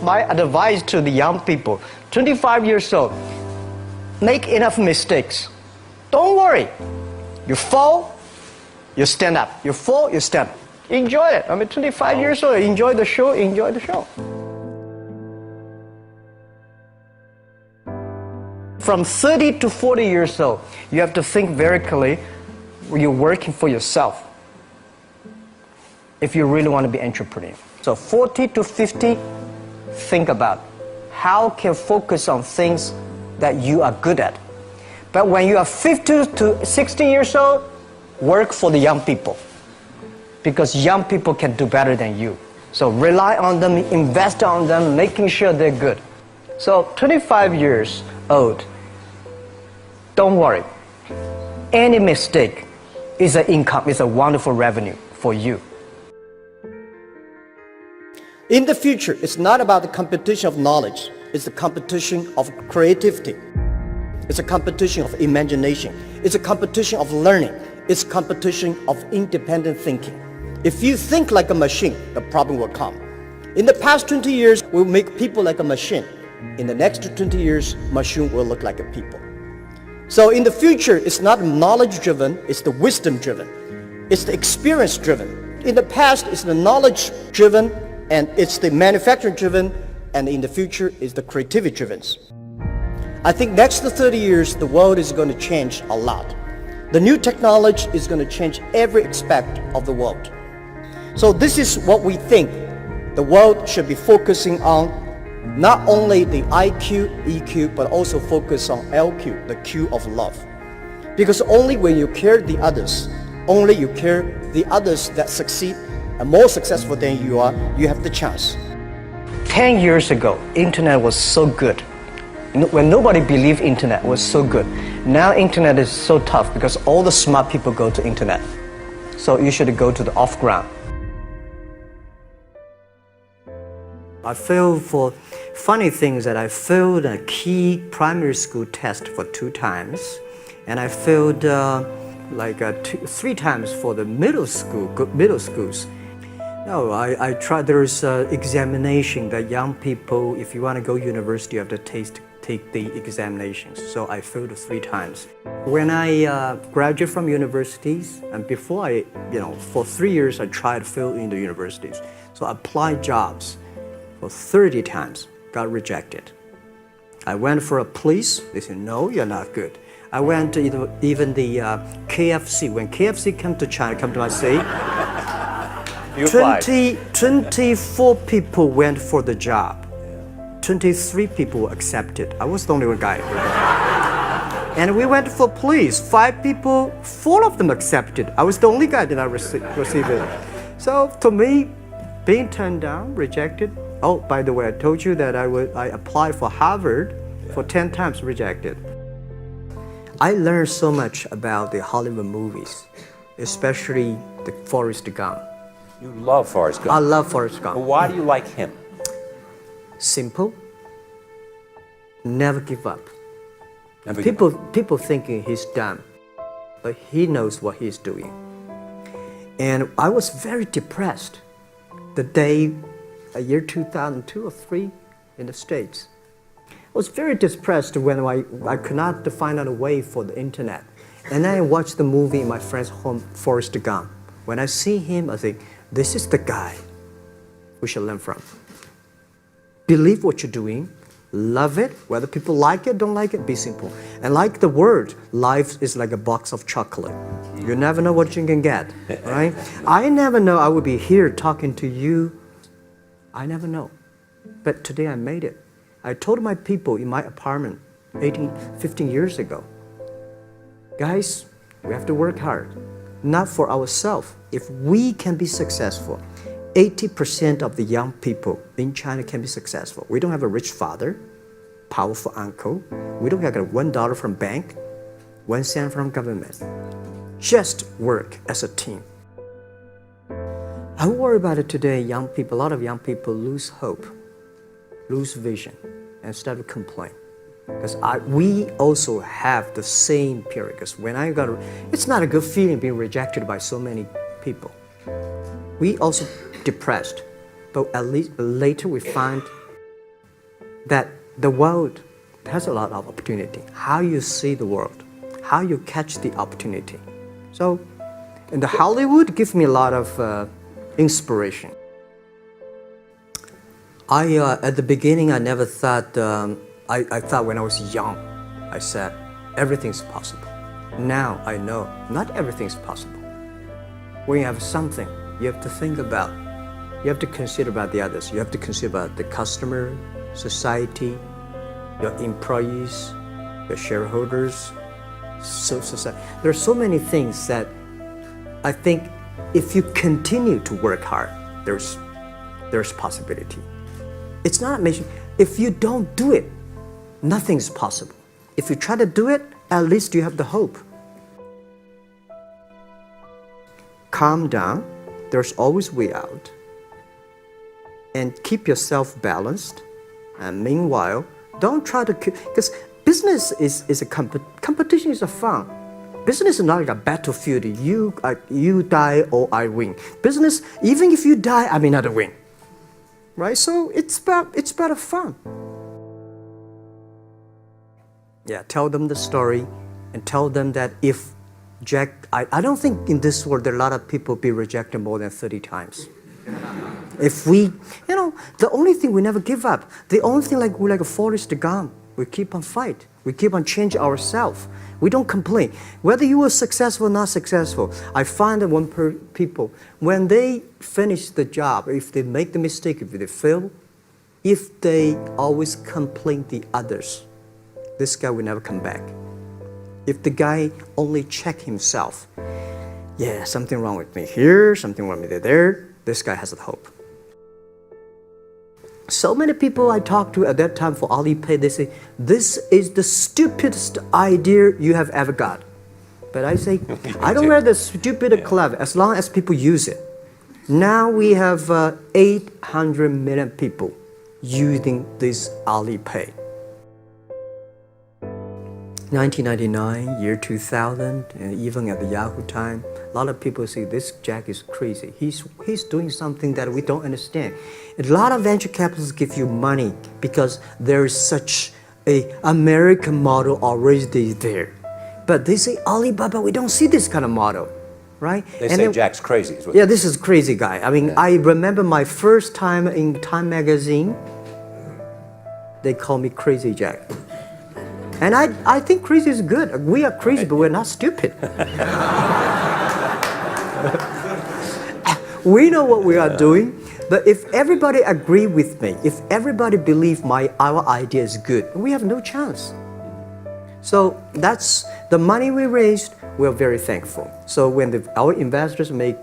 My advice to the young people, 25 years old, make enough mistakes. Don't worry. You fall, you stand up. You fall, you stand up. Enjoy it. I mean, 25 years old, enjoy the show, enjoy the show. From 30 to 40 years old, you have to think very clearly. You're working for yourself if you really want to be an entrepreneur. So 40 to 50, think about how can focus on things that you are good at. But when you are 50 to 60 years old, work for the young people, because young people can do better than you. So rely on them, invest on them, making sure they're good. So 25 years old, don't worry. Any mistake is an income, is a wonderful revenue for you. In the future, it's not about the competition of knowledge. It's the competition of creativity. It's a competition of imagination. It's a competition of learning. It's a competition of independent thinking. If you think like a machine, the problem will come. In the past 20 years, we'll make people like a machine. In the next 20 years, machine will look like a people. So in the future, it's not knowledge-driven, it's the wisdom-driven. It's the experience-driven. In the past, it's the knowledge-driven, and it's the manufacturing-driven, and in the future, it's the creativity-driven. I think next to 30 years, the world is going to change a lot. The new technology is going to change every aspect of the world. So this is what we think the world should be focusing on, not only the IQ, EQ, but also focus on LQ, the Q of love. Because only when you care the others, only you care the others that succeed and more successful than you are, you have the chance. 10 years ago, internet was so good. When nobody believed internet was so good. Now internet is so tough because all the smart people go to internet. So you should go to the off-ground. I failed for funny things that I failed a key primary school test for 2 times. And I failed 3 times for the middle schools. No, I tried, there's examination that young people, if you want to go to university, you have to take the examinations. So I failed 3 times. When I graduated from universities, and before for 3 years I tried to fill in the universities. So I applied jobs for 30 times, got rejected. I went for a police, they said, no, you're not good. I went to even the KFC. When KFC came to China, come to my city, 24 people went for the job. 23 people were accepted. I was the only one guy. And we went for police. 5 people, 4 of them accepted. I was the only guy that I received it. So to me, being turned down, rejected. Oh, by the way, I told you that I applied for Harvard for 10 times, rejected. I learned so much about the Hollywood movies, especially the Forrest Gump. You love Forrest Gump. I love Forrest Gump. Well, why do you like him? Simple. Never give up. People thinking he's dumb, but he knows what he's doing. And I was very depressed the day, year 2002 or 3 in the States. I was very depressed when I could not find out a way for the internet. And then I watched the movie in my friend's home, Forrest Gump. When I see him, I think, this is the guy we should learn from. Believe what you're doing, love it, whether people like it, don't like it, be simple. And like the word, life is like a box of chocolate. You never know what you can get, right? I never know I would be here talking to you. I never know. But today I made it. I told my people in my apartment 15 years ago, guys, we have to work hard, not for ourselves. If we can be successful, 80% of the young people in China can be successful. We don't have a rich father, powerful uncle. We don't have $1 from bank, 1 cent from government. Just work as a team. I worry about it today. Young people, a lot of young people lose hope, lose vision, and start to complain. Because we also have the same period. Because when it's not a good feeling being rejected by so many people. We also depressed, but at least later we find that the world has a lot of opportunity. How you see the world, how you catch the opportunity. So, in the Hollywood gives me a lot of inspiration. At the beginning, I never thought, I thought when I was young, I said, everything's possible. Now I know not everything's possible. When you have something, you have to think about, you have to consider about the others. You have to consider about the customer, society, your employees, your shareholders, society. There are so many things that I think if you continue to work hard, there's possibility. It's not amazing. If you don't do it, nothing's possible. If you try to do it, at least you have the hope. Calm down. There's always a way out. And keep yourself balanced. And meanwhile, don't try to, because business is a competition is a fun. Business is not like a battlefield. You die or I win. Business, even if you die, I may not win. Right? So it's about fun. Yeah, tell them the story and tell them that if Jack, I don't think in this world there are a lot of people be rejected more than 30 times. If we, the only thing we never give up, the only thing we're like a Forrest Gump, we keep on fight. We keep on changing ourselves. We don't complain. Whether you were successful or not successful, I find that people, when they finish the job, if they make the mistake, if they fail, if they always complain the others, this guy will never come back. If the guy only check himself, yeah, something wrong with me here, something wrong with me there, this guy has a hope. So many people I talked to at that time for Alipay, they say, this is the stupidest idea you have ever got. But I say, I don't care the stupid or clever, as long as people use it. Now we have 800 million people using this Alipay. 1999, year 2000, and even at the Yahoo time, a lot of people say this Jack is crazy. He's doing something that we don't understand. A lot of venture capitalists give you money because there is such an American model already there. But they say Alibaba, we don't see this kind of model, right? They say Jack's crazy. Yeah, this is crazy guy. I mean, I remember my first time in Time magazine, they call me Crazy Jack. And I think crazy is good. We are crazy, but we're not stupid. We know what we are doing, but if everybody agree with me, if everybody believe our idea is good, we have no chance. So that's the money we raised, we're very thankful. So when our investors make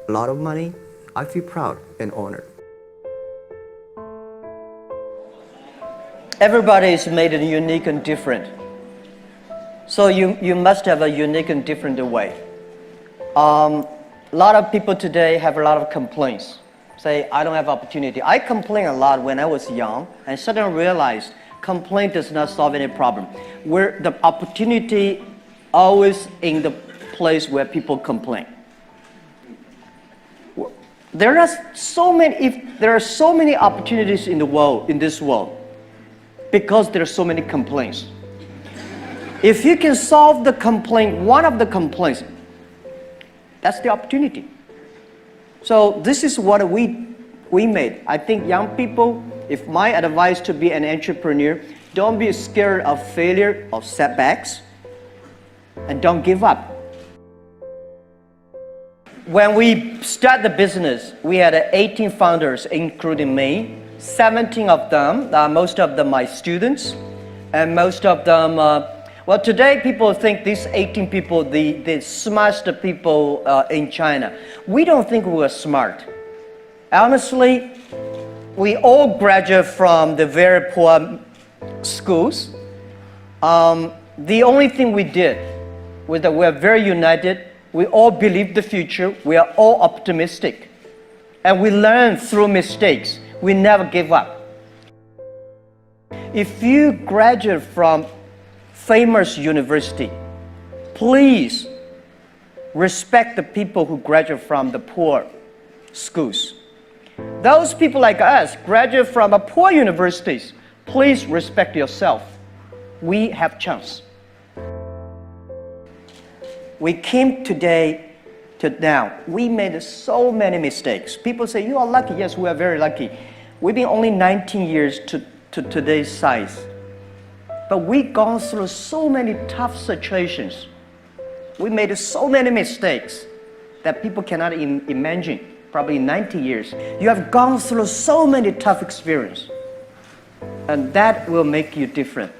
a lot of money, I feel proud and honored. Everybody is made unique and different. So you must have a unique and different way. A lot of people today have a lot of complaints. Say, I don't have opportunity. I complained a lot when I was young and suddenly realized complaint does not solve any problem. Where the opportunity always in the place where people complain. There are so many opportunities in this world, because there are so many complaints. If you can solve the complaint, one of the complaints, that's the opportunity. So this is what we made. I think young people, if my advice to be an entrepreneur, don't be scared of failure, of setbacks, and don't give up. When we start the business, we had 18 founders, including me. 17 of them, most of them my students, and most of them, well, today people think these 18 people, the smartest people in China. We don't think we are smart. Honestly, we all graduate from the very poor schools. The only thing we did was that we are very united. We all believe the future. We are all optimistic. And we learn through mistakes. We never give up. If you graduate from famous university, please respect the people who graduate from the poor schools. Those people like us graduate from poor universities. Please respect yourself. We have chance. We came today to now. We made so many mistakes. People say, you are lucky. Yes, we are very lucky. We've been only 19 years to today's size. But we've gone through so many tough situations. We made so many mistakes that people cannot imagine. Probably 90 years. You have gone through so many tough experiences. And that will make you different.